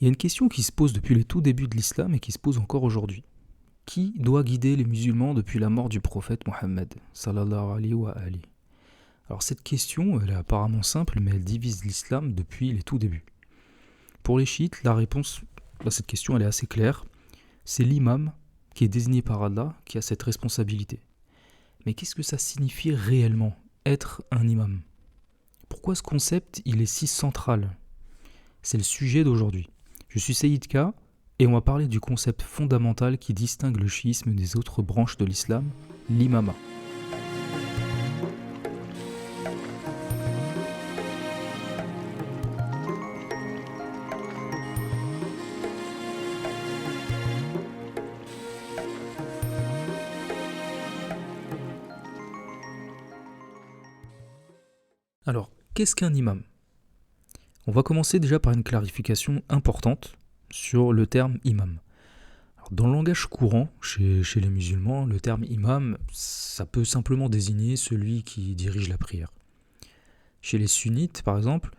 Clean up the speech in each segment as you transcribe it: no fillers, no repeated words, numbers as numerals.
Il y a une question qui se pose depuis les tout débuts de l'islam et qui se pose encore aujourd'hui. Qui doit guider les musulmans depuis la mort du prophète Mohammed sallallahu alayhi wa ali? Alors cette question, elle est apparemment simple, mais elle divise l'islam depuis les tout débuts. Pour les chiites, la réponse à cette question, elle est assez claire. C'est l'imam qui est désigné par Allah qui a cette responsabilité. Mais qu'est-ce que ça signifie réellement, être un imam? Pourquoi ce concept, il est si central? C'est le sujet d'aujourd'hui. Je suis Saïd K et on va parler du concept fondamental qui distingue le chiisme des autres branches de l'islam, l'imama. Alors, qu'est-ce qu'un imam? On va commencer déjà par une clarification importante sur le terme imam. Alors, dans le langage courant, chez les musulmans, le terme imam, ça peut simplement désigner celui qui dirige la prière. Chez les sunnites, par exemple,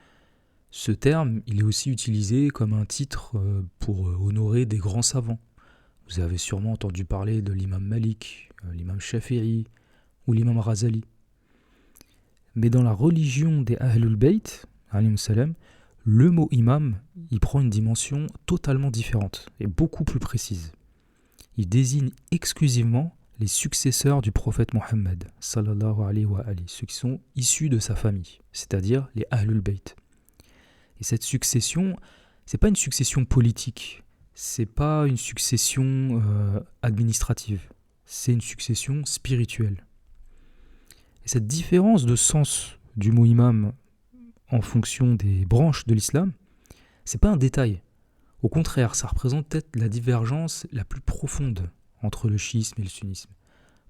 ce terme, il est aussi utilisé comme un titre pour honorer des grands savants. Vous avez sûrement entendu parler de l'imam Malik, l'imam Shafi'i ou l'imam Razali. Mais dans la religion des Ahlul Bayt, alayhim salam, le mot imam, il prend une dimension totalement différente et beaucoup plus précise. Il désigne exclusivement les successeurs du prophète Mohammed, sallallahu alayhi wa ali, ceux qui sont issus de sa famille, c'est-à-dire les Ahlul Bayt. Et cette succession, c'est pas une succession politique, c'est pas une succession administrative, c'est une succession spirituelle. Et cette différence de sens du mot imam en fonction des branches de l'islam, c'est pas un détail. Au contraire, ça représente peut-être la divergence la plus profonde entre le chiisme et le sunnisme.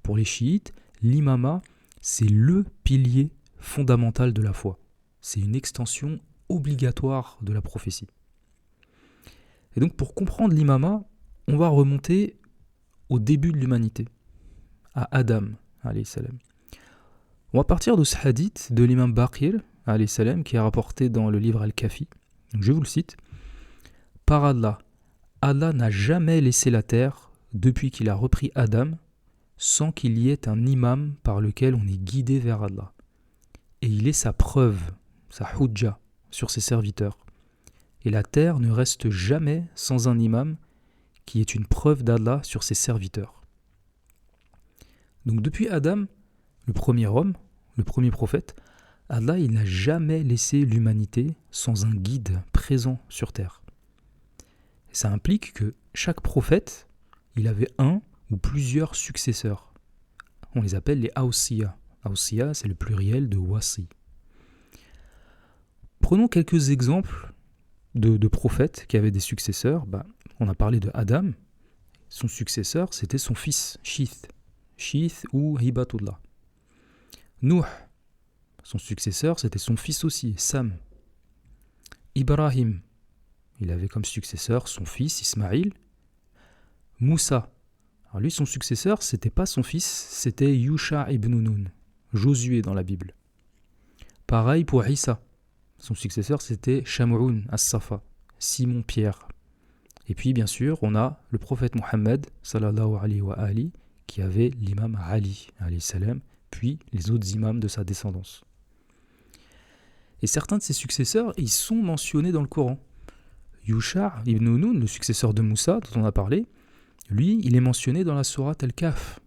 Pour les chiites, l'imama, c'est le pilier fondamental de la foi. C'est une extension obligatoire de la prophétie. Et donc pour comprendre l'imama, on va remonter au début de l'humanité, à Adam, alayhi salam. On va partir de ce hadith de l'imam Baqir, alayhi salam, qui est rapporté dans le livre Al-Kafi. Donc je vous le cite. Par Allah, Allah n'a jamais laissé la terre depuis qu'il a repris Adam sans qu'il y ait un imam par lequel on est guidé vers Allah. Et il est sa preuve, sa hujja sur ses serviteurs. Et la terre ne reste jamais sans un imam qui est une preuve d'Allah sur ses serviteurs. Donc depuis Adam, le premier homme, le premier prophète, Allah il n'a jamais laissé l'humanité sans un guide présent sur terre. Et ça implique que chaque prophète, il avait un ou plusieurs successeurs. On les appelle les Awsiya. Awsiya, c'est le pluriel de wasi. Prenons quelques exemples de prophètes qui avaient des successeurs. On a parlé de Adam. Son successeur, c'était son fils, Shith ou Hibatullah. Nuh, son successeur, c'était son fils aussi, Sam. Ibrahim, il avait comme successeur son fils, Ismaïl. Moussa, alors lui, son successeur, c'était pas son fils, c'était Yusha ibn Nun, Josué dans la Bible. Pareil pour Isa, son successeur, c'était Sham'un as-Safa, Simon-Pierre. Et puis, bien sûr, on a le prophète Mohammed, sallallahu alayhi wa ali, qui avait l'imam Ali, alayhi salam, puis les autres imams de sa descendance. Et certains de ses successeurs, ils sont mentionnés dans le Coran. Yusha ibn Nun, le successeur de Moussa, dont on a parlé, lui, il est mentionné dans la sourate Al-Kahf.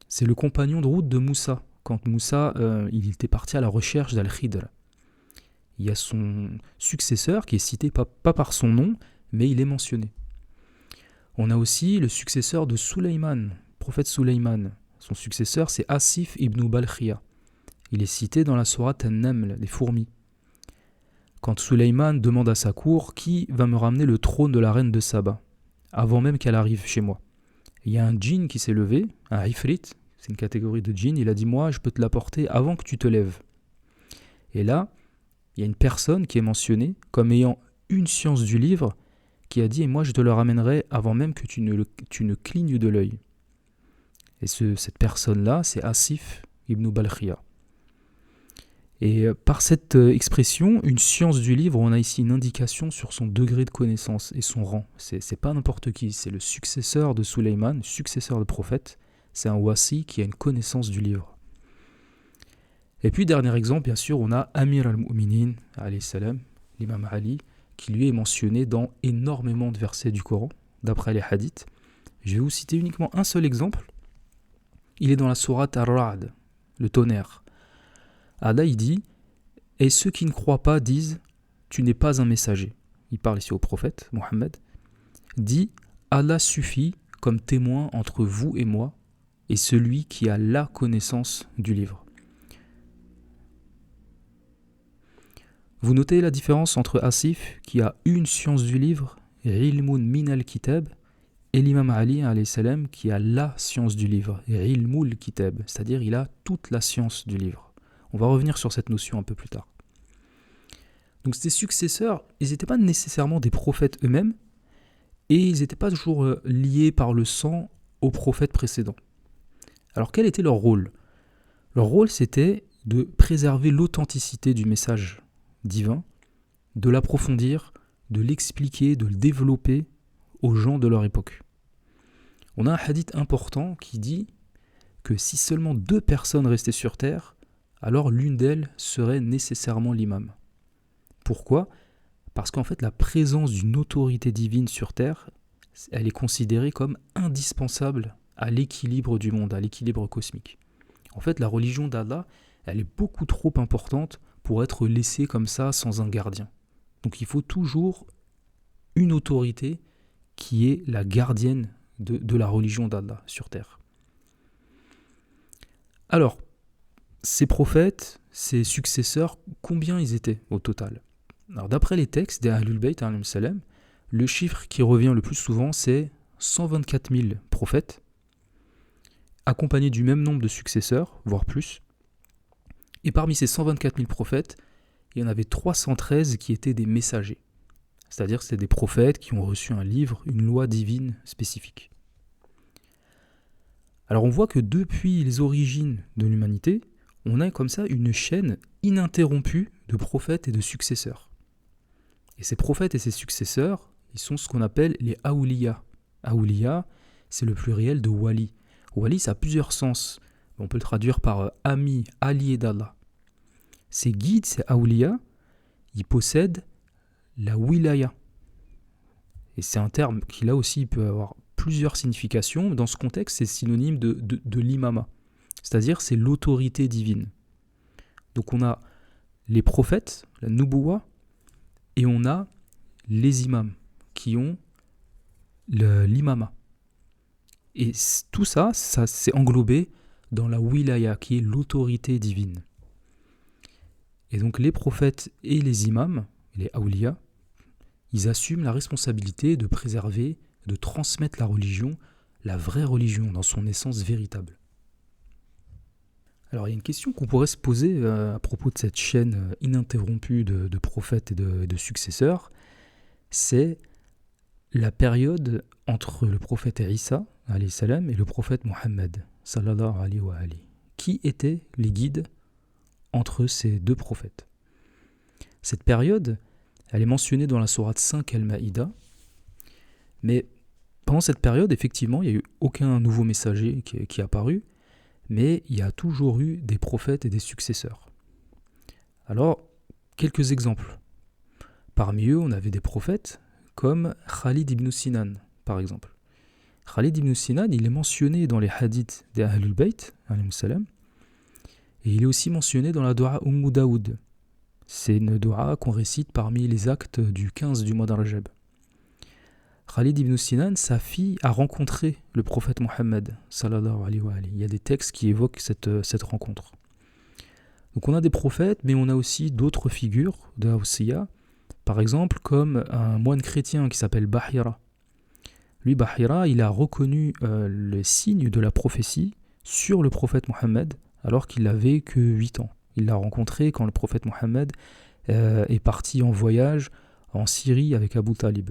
C'est le compagnon de route de Moussa, quand Moussa il était parti à la recherche d'Al-Khidr. Il y a son successeur qui est cité pas par son nom, mais il est mentionné. On a aussi le successeur de Suleyman, prophète Suleyman. Son successeur, c'est Asif ibn Balkhiya. Il est cité dans la sourate An-Naml, les fourmis. Quand Suleyman demande à sa cour qui va me ramener le trône de la reine de Saba, avant même qu'elle arrive chez moi. Il y a un djinn qui s'est levé, un ifrit, c'est une catégorie de djinn, il a dit moi je peux te l'apporter avant que tu te lèves. Et là, il y a une personne qui est mentionnée comme ayant une science du livre qui a dit et moi je te le ramènerai avant même que tu ne clignes de l'œil. Et cette personne-là, c'est Asif ibn Balkhiya. Et par cette expression, une science du livre, on a ici une indication sur son degré de connaissance et son rang. C'est pas n'importe qui, c'est le successeur de Suleyman, successeur de prophète. C'est un wasi qui a une connaissance du livre. Et puis, dernier exemple, bien sûr, on a Amir al-Mu'minin, alayhi salam, l'imam Ali, qui lui est mentionné dans énormément de versets du Coran, d'après les hadiths. Je vais vous citer uniquement un seul exemple. Il est dans la sourate Ar-Ra'd, le tonnerre. Allah, il dit « Et ceux qui ne croient pas disent « Tu n'es pas un messager ». Il parle ici au prophète, Mohammed. Dit « Allah suffit comme témoin entre vous et moi, et celui qui a la connaissance du livre. » Vous notez la différence entre Asif, qui a une science du livre, Ilmun min al-kitab, et l'imam Ali, alayhi salam, qui a la science du livre, Ilmul kitab, c'est-à-dire il a toute la science du livre. On va revenir sur cette notion un peu plus tard. Donc ces successeurs, ils n'étaient pas nécessairement des prophètes eux-mêmes, et ils n'étaient pas toujours liés par le sang aux prophètes précédents. Alors quel était leur rôle ? Leur rôle, c'était de préserver l'authenticité du message divin, de l'approfondir, de l'expliquer, de le développer aux gens de leur époque. On a un hadith important qui dit que si seulement 2 personnes restaient sur terre, alors l'une d'elles serait nécessairement l'imam. Pourquoi ? Parce qu'en fait, la présence d'une autorité divine sur terre, elle est considérée comme indispensable à l'équilibre du monde, à l'équilibre cosmique. En fait, la religion d'Allah, elle est beaucoup trop importante pour être laissée comme ça sans un gardien. Donc il faut toujours une autorité qui est la gardienne de la religion d'Allah sur terre. Alors, ces prophètes, ces successeurs, combien ils étaient au total ? Alors d'après les textes des Ahlul Bayt, le chiffre qui revient le plus souvent, c'est 124 000 prophètes, accompagnés du même nombre de successeurs, voire plus. Et parmi ces 124 000 prophètes, il y en avait 313 qui étaient des messagers. C'est-à-dire que c'était des prophètes qui ont reçu un livre, une loi divine spécifique. Alors on voit que depuis les origines de l'humanité, on a comme ça une chaîne ininterrompue de prophètes et de successeurs. Et ces prophètes et ces successeurs, ils sont ce qu'on appelle les Aouliya. Aouliya, c'est le pluriel de Wali. Wali, ça a plusieurs sens. On peut le traduire par ami, allié d'Allah. Ces guides, ces Aouliya, ils possèdent la wilaya. Et c'est un terme qui là aussi peut avoir plusieurs significations. Dans ce contexte, c'est synonyme de l'imama. C'est-à-dire c'est l'autorité divine. Donc on a les prophètes, la nubuwa, et on a les imams qui ont l'imama. Et tout ça c'est englobé dans la wilaya qui est l'autorité divine. Et donc les prophètes et les imams, les awliya, ils assument la responsabilité de préserver, de transmettre la religion, la vraie religion dans son essence véritable. Alors il y a une question qu'on pourrait se poser à propos de cette chaîne ininterrompue de prophètes et de successeurs, c'est la période entre le prophète Isa alayhi salam et le prophète Mohammed sallallahu alayhi wa alayhi. Qui étaient les guides entre ces 2 prophètes ? Cette période, elle est mentionnée dans la sourate 5 Al-Maïda, mais pendant cette période, effectivement, il n'y a eu aucun nouveau messager qui est apparu, mais il y a toujours eu des prophètes et des successeurs. Alors, quelques exemples. Parmi eux, on avait des prophètes comme Khalid ibn Sinan, par exemple. Khalid ibn Sinan, il est mentionné dans les hadiths des Ahlul Bayt, alayhi salam, et il est aussi mentionné dans la doua Daoud. C'est une doua qu'on récite parmi les actes du 15 du mois d'Ar-Rajab. Khalid ibn Sinan, sa fille, a rencontré le prophète Mohammed sallallahu alayhi wa alayhi. Il y a des textes qui évoquent cette rencontre. Donc on a des prophètes, mais on a aussi d'autres figures de Awsiya, par exemple comme un moine chrétien qui s'appelle Bahira. Lui, Bahira, il a reconnu le signe de la prophétie sur le prophète Mohammed alors qu'il n'avait que 8 ans. Il l'a rencontré quand le prophète Mohammed est parti en voyage en Syrie avec Abu Talib.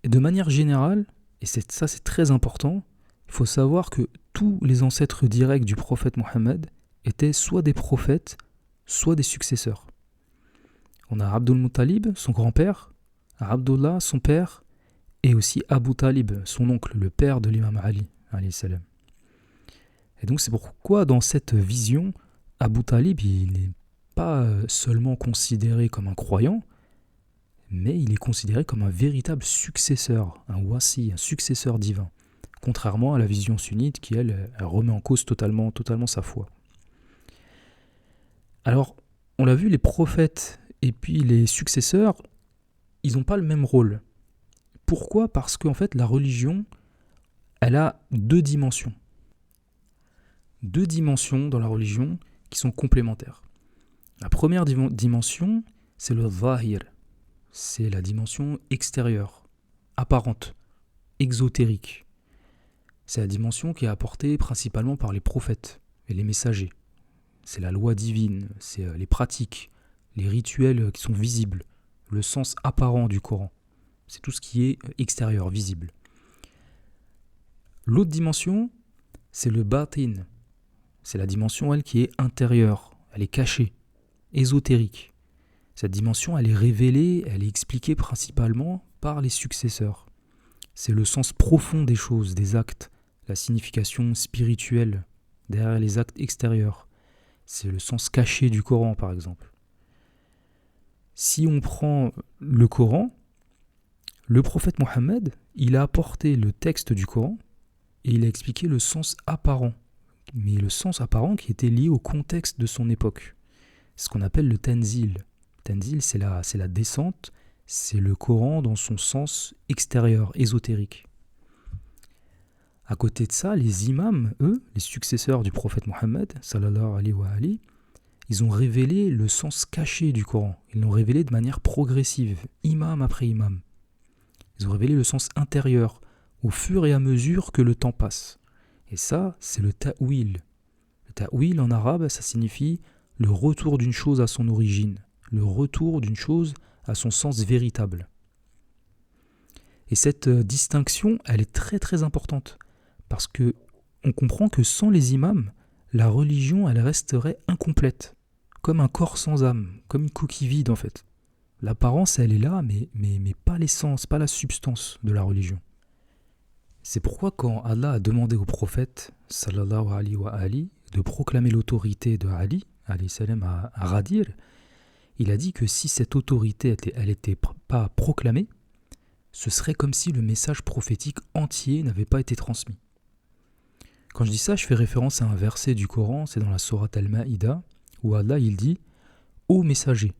Et de manière générale, et c'est très important, il faut savoir que tous les ancêtres directs du prophète Mohammed étaient soit des prophètes, soit des successeurs. On a Abdul Muttalib, son grand-père, Abdullah, son père, et aussi Abu Talib, son oncle, le père de l'imam Ali, alayhi salam. Et donc c'est pourquoi dans cette vision, Abu Talib, il n'est pas seulement considéré comme un croyant, mais il est considéré comme un véritable successeur, un wasi, un successeur divin, contrairement à la vision sunnite qui, elle remet en cause totalement sa foi. Alors, on l'a vu, les prophètes et puis les successeurs, ils n'ont pas le même rôle. Pourquoi ? Parce qu'en fait, la religion, elle a deux dimensions. Deux dimensions dans la religion qui sont complémentaires. La première dimension, c'est le zahir. C'est la dimension extérieure, apparente, exotérique. C'est la dimension qui est apportée principalement par les prophètes et les messagers. C'est la loi divine, c'est les pratiques, les rituels qui sont visibles, le sens apparent du Coran. C'est tout ce qui est extérieur, visible. L'autre dimension, c'est le batin. C'est la dimension, elle, qui est intérieure, elle est cachée, ésotérique. Cette dimension, elle est révélée, elle est expliquée principalement par les successeurs. C'est le sens profond des choses, des actes, la signification spirituelle derrière les actes extérieurs. C'est le sens caché du Coran, par exemple. Si on prend le Coran, le prophète Mohammed, il a apporté le texte du Coran et il a expliqué le sens apparent. Mais le sens apparent qui était lié au contexte de son époque. C'est ce qu'on appelle le tanzil. Tanzil, c'est la descente, c'est le Coran dans son sens extérieur, ésotérique. À côté de ça, les imams, eux, les successeurs du prophète Mohammed, sallallahu alayhi wa alihi, ils ont révélé le sens caché du Coran. Ils l'ont révélé de manière progressive, imam après imam. Ils ont révélé le sens intérieur, au fur et à mesure que le temps passe. Et ça, c'est le ta'wil. Le ta'wil, en arabe, ça signifie le retour d'une chose à son origine, le retour d'une chose à son sens véritable. Et cette distinction, elle est très très importante, parce que on comprend que sans les imams, la religion, elle resterait incomplète, comme un corps sans âme, comme une coquille vide en fait. L'apparence, elle est là, mais pas l'essence, pas la substance de la religion. C'est pourquoi quand Allah a demandé au prophète, sallallahu alayhi wa alihi, de proclamer l'autorité de Ali, alayhi salam, à Ghadir, il a dit que si cette autorité elle n'était pas proclamée, ce serait comme si le message prophétique entier n'avait pas été transmis. Quand je dis ça, je fais référence à un verset du Coran, c'est dans la sourate Al-Ma'ida, où Allah il dit « Ô messager,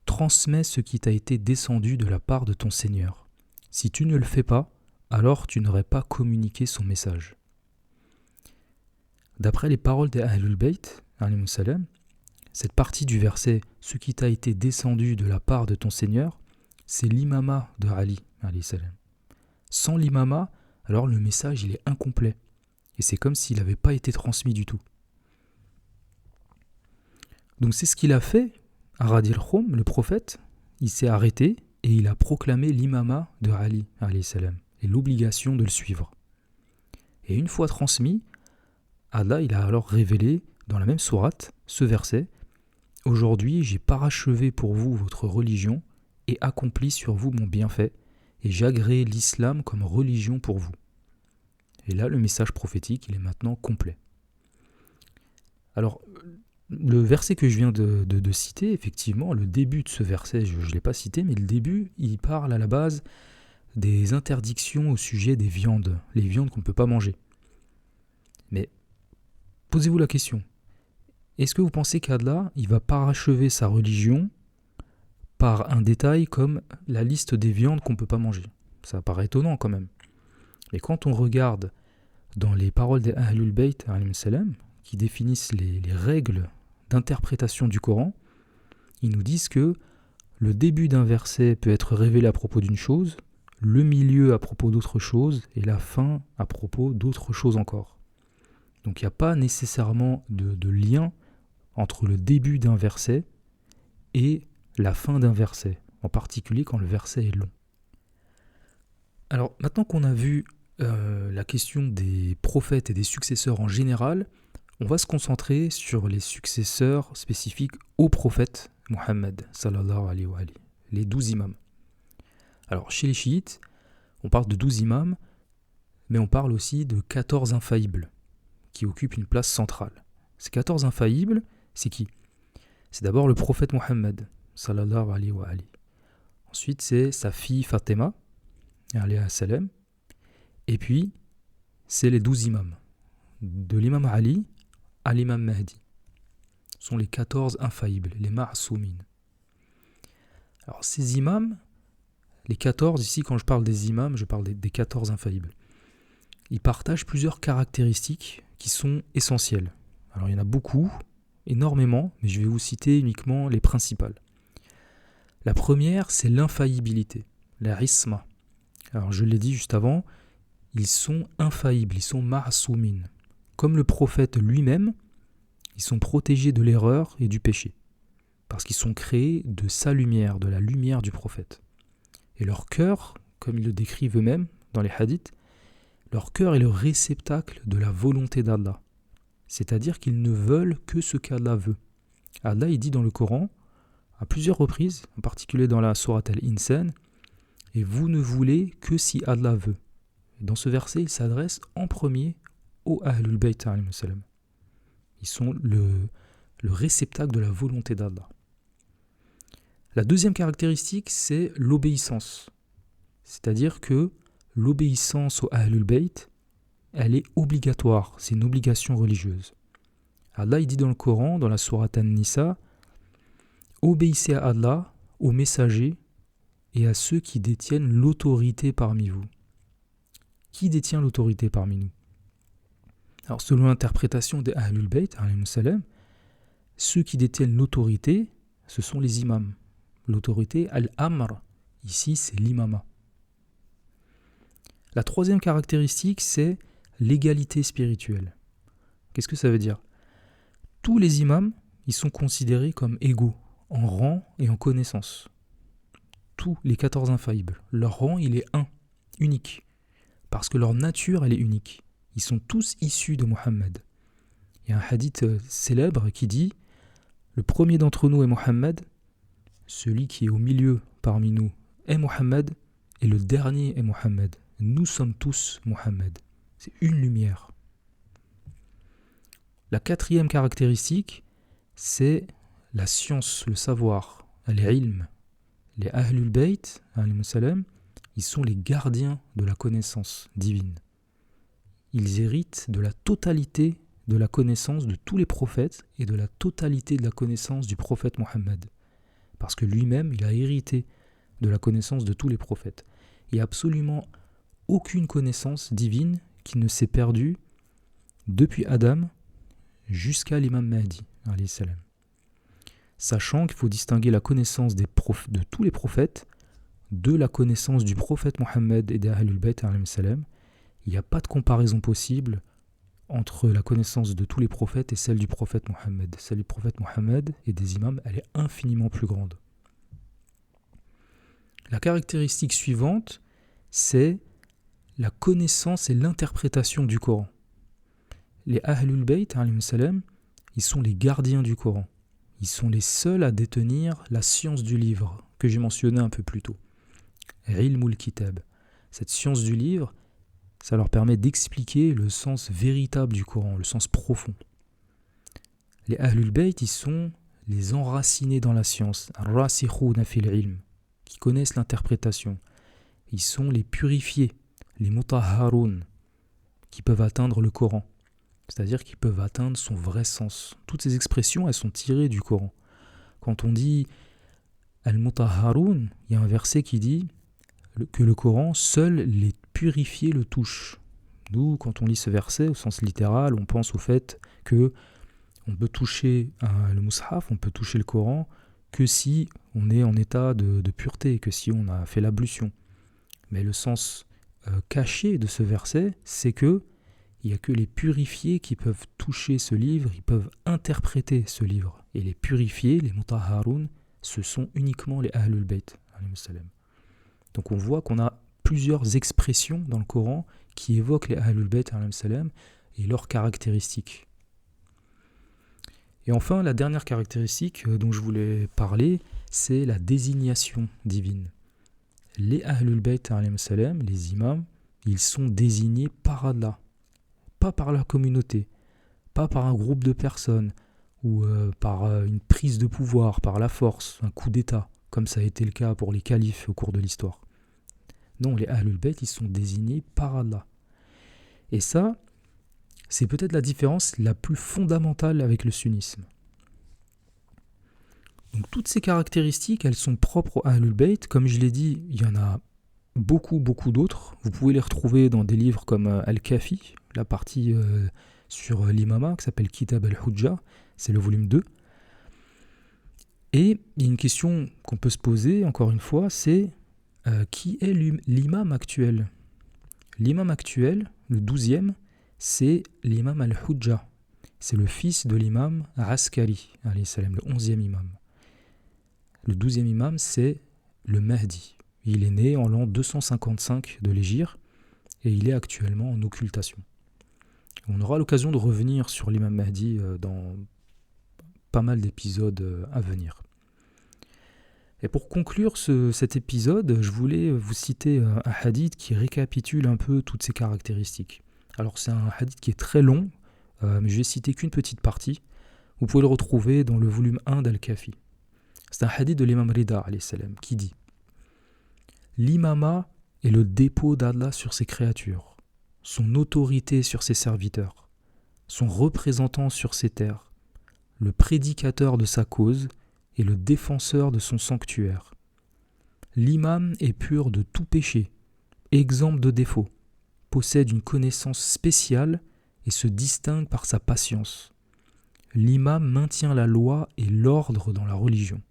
transmets ce qui t'a été descendu de la part de ton Seigneur. Si tu ne le fais pas, alors tu n'aurais pas communiqué son message. » D'après les paroles des Ahlul Bayt, alayhimus salam, cette partie du verset « Ce qui t'a été descendu de la part de ton Seigneur », c'est l'imama de Ali, alayhi salam. Sans l'imama, alors le message il est incomplet. Et c'est comme s'il n'avait pas été transmis du tout. Donc c'est ce qu'il a fait, Aradir Khum, le prophète. Il s'est arrêté et il a proclamé l'imama de Ali, alayhi salam, et l'obligation de le suivre. Et une fois transmis, Allah il a alors révélé dans la même sourate ce verset « Aujourd'hui j'ai parachevé pour vous votre religion et accompli sur vous mon bienfait, et j'ai agréé l'islam comme religion pour vous. » Et là, le message prophétique, il est maintenant complet. Alors, le verset que je viens de citer, effectivement, le début de ce verset, je ne l'ai pas cité, mais le début, il parle à la base des interdictions au sujet des viandes, les viandes qu'on ne peut pas manger. Mais, posez-vous la question, est-ce que vous pensez qu'Allah, il va parachever sa religion par un détail comme la liste des viandes qu'on ne peut pas manger ? Ça paraît étonnant quand même. Et quand on regarde dans les paroles des Ahlul Bayt, qui définissent les règles d'interprétation du Coran, ils nous disent que le début d'un verset peut être révélé à propos d'une chose, le milieu à propos d'autre chose, et la fin à propos d'autre chose encore. Donc il n'y a pas nécessairement de lien entre le début d'un verset et la fin d'un verset, en particulier quand le verset est long. Alors maintenant qu'on a vu la question des prophètes et des successeurs en général, On va se concentrer sur les successeurs spécifiques au prophète Mohammed, sallallahu alayhi wa alihi, les 12 imams. Alors, chez les chiites, on parle de 12 imams, mais on parle aussi de 14 infaillibles, qui occupent une place centrale. Ces 14 infaillibles, c'est qui ? C'est d'abord le prophète Mohammed, sallallahu alayhi wa alihi. Ensuite, c'est sa fille Fatima, alayhi salam. Et puis, c'est les 12 imams, de l'imam Ali à l'imam Mahdi. Ce sont les 14 infaillibles, les ma'soumines. Alors, ces imams, les 14, ici, quand je parle des imams, je parle des 14 infaillibles. Ils partagent plusieurs caractéristiques qui sont essentielles. Alors, il y en a beaucoup, énormément, mais je vais vous citer uniquement les principales. La première, c'est l'infaillibilité, la isma. Alors, je l'ai dit juste avant, ils sont infaillibles, ils sont ma'soumines. Comme le prophète lui-même, ils sont protégés de l'erreur et du péché, parce qu'ils sont créés de sa lumière, de la lumière du prophète. Et leur cœur, comme ils le décrivent eux-mêmes dans les hadiths, leur cœur est le réceptacle de la volonté d'Allah. C'est-à-dire qu'ils ne veulent que ce qu'Allah veut. Allah, il dit dans le Coran, à plusieurs reprises, en particulier dans la sourate Al-Insan, « Et vous ne voulez que si Allah veut ». Et dans ce verset, il s'adresse en premier aux Ahlul Bayt alayhim salam. Ils sont le réceptacle de la volonté d'Allah. La deuxième caractéristique, c'est l'obéissance. C'est-à-dire que l'obéissance aux Ahlul Bayt, elle est obligatoire, c'est une obligation religieuse. Allah, il dit dans le Coran, dans la sourate An-Nisa, « Obéissez à Allah, aux messagers et à ceux qui détiennent l'autorité parmi vous. » Qui détient l'autorité parmi nous ? Alors, selon l'interprétation des Ahlul Bayt, ceux qui détiennent l'autorité, ce sont les imams. L'autorité, al-amr, ici, c'est l'imama. La troisième caractéristique, c'est l'égalité spirituelle. Qu'est-ce que ça veut dire ? Tous les imams, ils sont considérés comme égaux, en rang et en connaissance. Tous les 14 infaillibles. Leur rang, il est un, unique. Parce que leur nature, elle est unique. Ils sont tous issus de Mohammed. Il y a un hadith célèbre qui dit « Le premier d'entre nous est Mohammed, celui qui est au milieu parmi nous est Mohammed, et le dernier est Mohammed. Nous sommes tous Mohammed. » C'est une lumière. La quatrième caractéristique, c'est la science, le savoir, al-ilm. Les Ahlul Bayt, alayhim salam, ils sont les gardiens de la connaissance divine. Ils héritent de la totalité de la connaissance de tous les prophètes et de la totalité de la connaissance du prophète Mohammed. Parce que lui-même, il a hérité de la connaissance de tous les prophètes. Il n'y a absolument aucune connaissance divine qui ne s'est perdue depuis Adam jusqu'à l'imam Mahdi, alayhi salam. Sachant qu'il faut distinguer la connaissance de tous les prophètes de la connaissance du prophète Mohammed et des Ahlul Bayt alayhim salam. Il n'y a pas de comparaison possible entre la connaissance de tous les prophètes et celle du prophète Mohammed. Celle du prophète Mohammed et des imams, elle est infiniment plus grande. La caractéristique suivante, c'est la connaissance et l'interprétation du Coran. Les Ahlul Bayt alayhim salam, ils sont les gardiens du Coran. Ils sont les seuls à détenir la science du livre que j'ai mentionné un peu plus tôt. Ilmul Kitab. Cette science du livre, ça leur permet d'expliquer le sens véritable du Coran, le sens profond. Les Ahlul Bayt, ils sont les enracinés dans la science, ar-rasikhuna fil ilm, qui connaissent l'interprétation. Ils sont les purifiés, les mutahharun, qui peuvent atteindre le Coran, c'est-à-dire qu'ils peuvent atteindre son vrai sens. Toutes ces expressions, elles sont tirées du Coran. Quand on dit al-mutahharun, il y a un verset qui dit que le Coran, seuls les purifiés le touchent. Nous, quand on lit ce verset au sens littéral, on pense au fait que on peut toucher le mushaf, on peut toucher le Coran que si on est en état de pureté, que si on a fait l'ablution. Mais le sens caché de ce verset, c'est que il n'y a que les purifiés qui peuvent toucher ce livre, ils peuvent interpréter ce livre. Et les purifiés, les mutahharun, ce sont uniquement les Ahlul Bayt. Donc on voit qu'on a plusieurs expressions dans le Coran qui évoquent les Ahlul Bayt et leurs caractéristiques. Et enfin, la dernière caractéristique dont je voulais parler, c'est la désignation divine. Les Ahlul Bayt, salam, les imams, ils sont désignés par Allah, pas par la communauté, pas par un groupe de personnes, ou par une prise de pouvoir, par la force, un coup d'État, comme ça a été le cas pour les califes au cours de l'histoire. Non, les Ahlul Bayt, ils sont désignés par Allah. Et ça, c'est peut-être la différence la plus fondamentale avec le sunnisme. Donc toutes ces caractéristiques, elles sont propres à Ahlul Bayt. Comme je l'ai dit, il y en a beaucoup d'autres. Vous pouvez les retrouver dans des livres comme Al-Kafi, la partie sur l'imama, qui s'appelle Kitab al-Hujja, c'est le volume 2. Et il y a une question qu'on peut se poser, encore une fois, c'est qui est l'imam actuel ? L'imam actuel, le 12e, c'est l'imam al-Hujja. C'est le fils de l'imam Askari, le 11e imam. Le 12e imam, c'est le Mahdi. Il est né en l'an 255 de l'Hégire et il est actuellement en occultation. On aura l'occasion de revenir sur l'imam Mahdi dans pas mal d'épisodes à venir. Et pour conclure cet épisode, je voulais vous citer un hadith qui récapitule un peu toutes ces caractéristiques. Alors c'est un hadith qui est très long, mais je vais citer qu'une petite partie. Vous pouvez le retrouver dans le volume 1 d'Al-Kafi. C'est un hadith de l'imam Rida qui dit « L'imama est le dépôt d'Allah sur ses créatures, son autorité sur ses serviteurs, son représentant sur ses terres, le prédicateur de sa cause et le défenseur de son sanctuaire. L'imam est pur de tout péché, exempt de défaut, possède une connaissance spéciale et se distingue par sa patience. L'imam maintient la loi et l'ordre dans la religion. »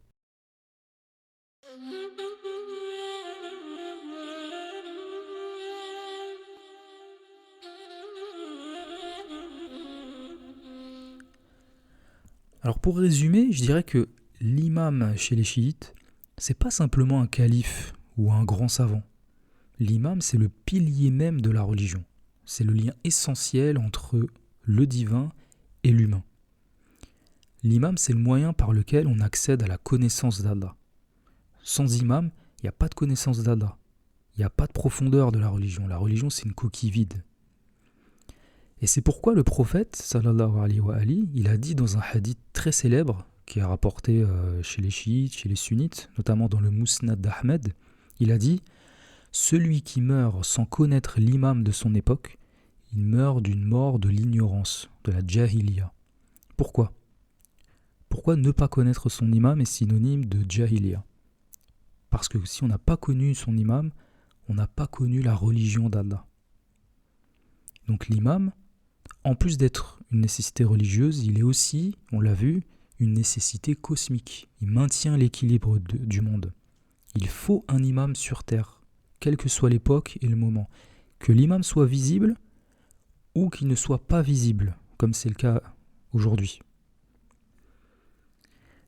Alors pour résumer, je dirais que l'imam chez les chiites, c'est pas simplement un calife ou un grand savant. L'imam, c'est le pilier même de la religion. C'est le lien essentiel entre le divin et l'humain. L'imam, c'est le moyen par lequel on accède à la connaissance d'Allah. Sans imam, il n'y a pas de connaissance d'Allah. Il n'y a pas de profondeur de la religion. La religion, c'est une coquille vide. Et c'est pourquoi le prophète, sallallahu alayhi wa ali, il a dit dans un hadith très célèbre, qui est rapporté chez les chiites, chez les sunnites, notamment dans le Musnad d'Ahmed, il a dit « Celui qui meurt sans connaître l'imam de son époque, il meurt d'une mort de l'ignorance, de la jahiliya. » Pourquoi ? Pourquoi ne pas connaître son imam est synonyme de jahiliya ? Parce que si on n'a pas connu son imam, on n'a pas connu la religion d'Allah. Donc l'imam, en plus d'être une nécessité religieuse, il est aussi, on l'a vu, une nécessité cosmique. Il maintient l'équilibre du monde. Il faut un imam sur terre, quelle que soit l'époque et le moment. Que l'imam soit visible ou qu'il ne soit pas visible, comme c'est le cas aujourd'hui.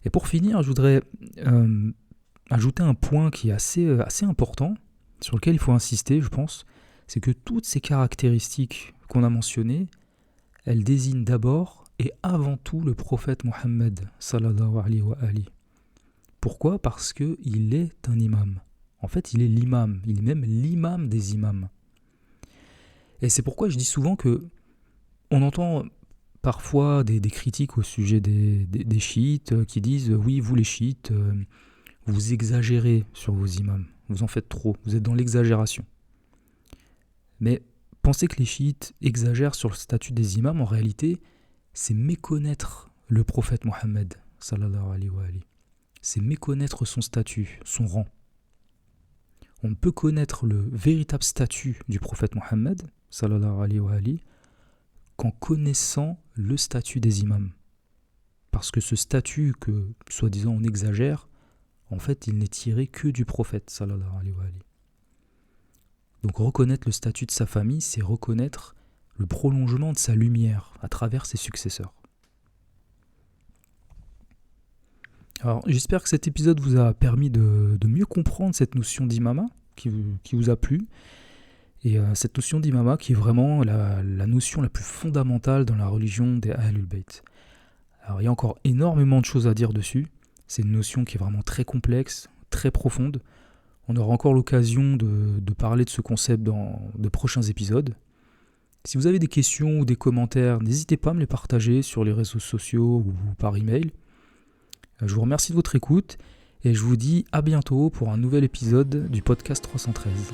Et pour finir, je voudrais ajouter un point qui est assez important, sur lequel il faut insister, je pense, c'est que toutes ces caractéristiques qu'on a mentionnées, elles désignent d'abord et avant tout le prophète Mohammed sallallahu alayhi wa ali. Pourquoi ? Parce qu'il est un imam. En fait, il est l'imam, il est même l'imam des imams. Et c'est pourquoi je dis souvent que on entend parfois des critiques au sujet des chiites qui disent « Oui, vous les chiites, vous exagérez sur vos imams, vous en faites trop, vous êtes dans l'exagération. » Mais penser que les chiites exagèrent sur le statut des imams, en réalité, c'est méconnaître le prophète Mohammed, sallallahu alayhi wa ali. C'est méconnaître son statut, son rang. On ne peut connaître le véritable statut du prophète Mohammed, sallallahu alayhi wa ali, qu'en connaissant le statut des imams. Parce que ce statut que, soi-disant, on exagère, en fait, il n'est tiré que du prophète, sallallahu alayhi wa ali. Donc reconnaître le statut de sa famille, c'est reconnaître le prolongement de sa lumière à travers ses successeurs. Alors j'espère que cet épisode vous a permis de mieux comprendre cette notion d'imama qui vous a plu. Et cette notion d'imama qui est vraiment la notion la plus fondamentale dans la religion des Ahlul Bayt. Alors il y a encore énormément de choses à dire dessus. C'est une notion qui est vraiment très complexe, très profonde. On aura encore l'occasion de parler de ce concept dans de prochains épisodes. Si vous avez des questions ou des commentaires, n'hésitez pas à me les partager sur les réseaux sociaux ou par email. Je vous remercie de votre écoute et je vous dis à bientôt pour un nouvel épisode du podcast 313.